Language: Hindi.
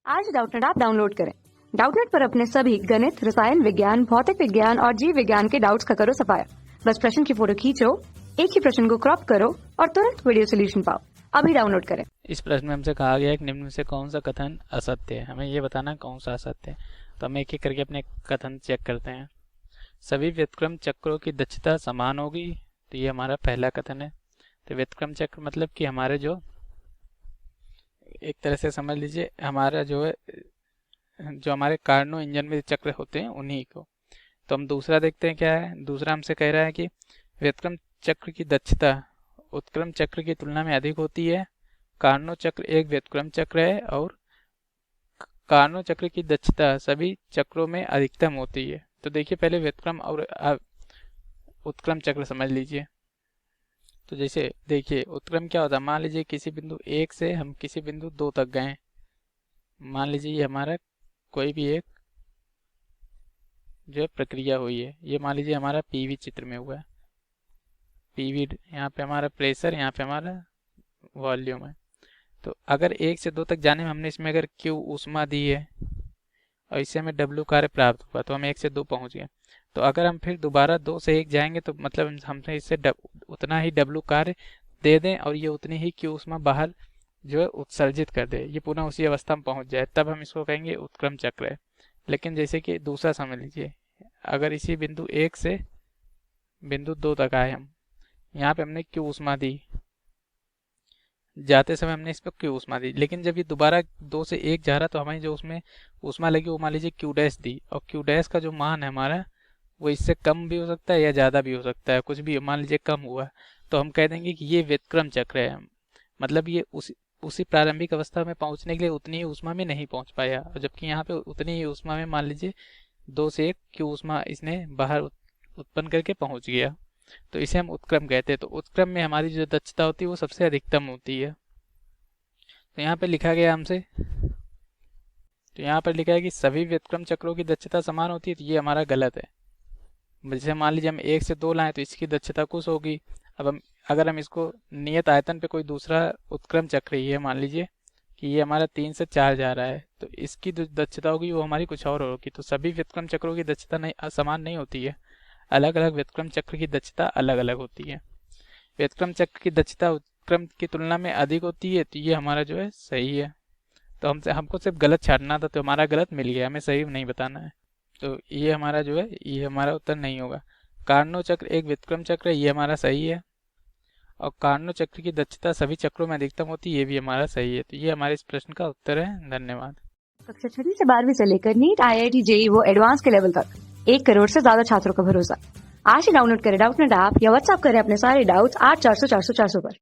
आज डाउटनेट ऐप डाउनलोड करें। डाउटनेट पर अपने सभी गणित, रसायन विज्ञान, भौतिक विज्ञान और जीव विज्ञान के डाउट्स का करो सफाया। बस प्रश्न की फोटो खींचो, एक ही प्रश्न को क्रॉप करो और तुरंत वीडियो सोल्यूशन पाओ। अभी डाउनलोड करें। इस प्रश्न में हमसे कहा गया है कि निम्न में से कौन सा कथन असत्य है। हमें ये बताना है कौन सा असत्य है। तो हम एक एक करके अपने कथन चेक करते हैं। सभी व्युत्क्रम चक्रों की दक्षता समान होगी, तो ये हमारा पहला कथन है। तो व्युत्क्रम चक्र मतलब कि हमारे जो एक तरह से समझ लीजिए हमारा जो है जो हमारे कार्नो इंजन में चक्र होते हैं उन्हीं को। तो हम दूसरा देखते हैं क्या है। दूसरा हमसे कह रहा है कि व्युत्क्रम चक्र की दक्षता उत्क्रम चक्र की तुलना में अधिक होती है। कार्नो चक्र एक व्युत्क्रम चक्र है और कार्नो चक्र की दक्षता सभी चक्रों में अधिकतम होती है। तो देखिए पहले व्युत्क्रम और उत्क्रम चक्र समझ लीजिए। तो जैसे देखिए उत्क्रम क्या होता है, मान लीजिए किसी बिंदु 1 से हम किसी बिंदु 2 तक गए। मान लीजिए ये हमारा कोई भी एक जो है प्रक्रिया हुई है। ये मान लीजिए हमारा पीवी चित्र में हुआ है। पीवी यहाँ पे हमारा प्रेशर, यहाँ पे हमारा वॉल्यूम है। तो अगर 1 से 2 तक जाने में हमने इसमें अगर क्यू ऊष्मा दी है और इससे हमें डब्ल्यू कार्य प्राप्त हुआ, तो हम 1 से 2 पहुंच गए। तो अगर हम फिर दोबारा 2 से 1 जाएंगे तो मतलब हमसे इससे उतना ही डब्ल्यू कार्य दे दें और ये उतनी ही क्यू ऊष्मा बाहर जो है उत्सर्जित कर दे, ये पुनः उसी अवस्था में पहुंच जाए, तब हम इसको कहेंगे उत्क्रम चक्र है। लेकिन जैसे कि दूसरा समझ लीजिए, अगर इसी बिंदु 1 से बिंदु 2 तक आए हम, यहाँ पे हमने क्यू ऊष्मा दी, जाते समय हमने इस पर क्यू ऊष्मा दी, लेकिन जब ये दोबारा 2 से 1 जा रहा तो हमें जो उसमें ऊष्मा लगी वो मान लीजिए क्यू डैश दी, और क्यू डैश का जो मान है हमारा वो इससे कम भी हो सकता है या ज़्यादा भी हो सकता है। कुछ भी मान लीजिए कम हुआ तो हम कह देंगे कि ये व्युत्क्रम चक्र है। मतलब ये उसी प्रारंभिक अवस्था में पहुंचने के लिए उतनी ही ऊष्मा में नहीं पहुंच पाया, और जबकि यहाँ पे उतनी ही ऊष्मा में मान लीजिए 2 से 1 क्यू ऊष्मा इसने बाहर उत्पन्न करके पहुंच गया, तो इसे हम उत्क्रम कहते हैं। तो उत्क्रम में हमारी जो दक्षता होती है वो सबसे अधिकतम होती है। तो यहाँ पे लिखा गया हमसे, तो यहाँ पर लिखा है कि सभी व्युत्क्रम चक्रों की दक्षता समान होती है, तो ये हमारा गलत है। जैसे मान लीजिए हम 1 से 2 लाएं तो इसकी दक्षता कुछ होगी। अब हम अगर हम इसको नियत आयतन पे कोई दूसरा उत्क्रम चक्र ही है, मान लीजिए कि ये हमारा 3 से 4 जा रहा है, तो इसकी जो दक्षता होगी वो हमारी कुछ और होगी। तो सभी व्युत्क्रम चक्रों की दक्षता नहीं समान नहीं होती है, अलग अलग व्युत्क्रम चक्र की दक्षता अलग अलग होती है। व्युत्क्रम चक्र की दक्षता उत्क्रम की तुलना में अधिक होती है, तो ये हमारा जो है सही है। तो हमको सिर्फ गलत छांटना था, तो हमारा गलत मिल गया, हमें सही नहीं बताना है। तो ये हमारा जो है ये हमारा उत्तर नहीं होगा। कार्नो चक्र एक व्युत्क्रम चक्र है, ये हमारा सही है। और कार्नो चक्र की दक्षता सभी चक्रों में अधिकतम होती है, ये भी हमारा सही है। तो ये हमारे इस प्रश्न का उत्तर है। धन्यवाद। कक्षा 6 से 12वीं से लेकर नीट, IIT, JEE वो एडवांस के लेवल तक 1 करोड़ से ज्यादा छात्रों का भरोसा। आज ही डाउनलोड करें डाउटनेट ऐप या व्हाट्सएप करें अपने सारे डाउट्स 8400 400 400 पर।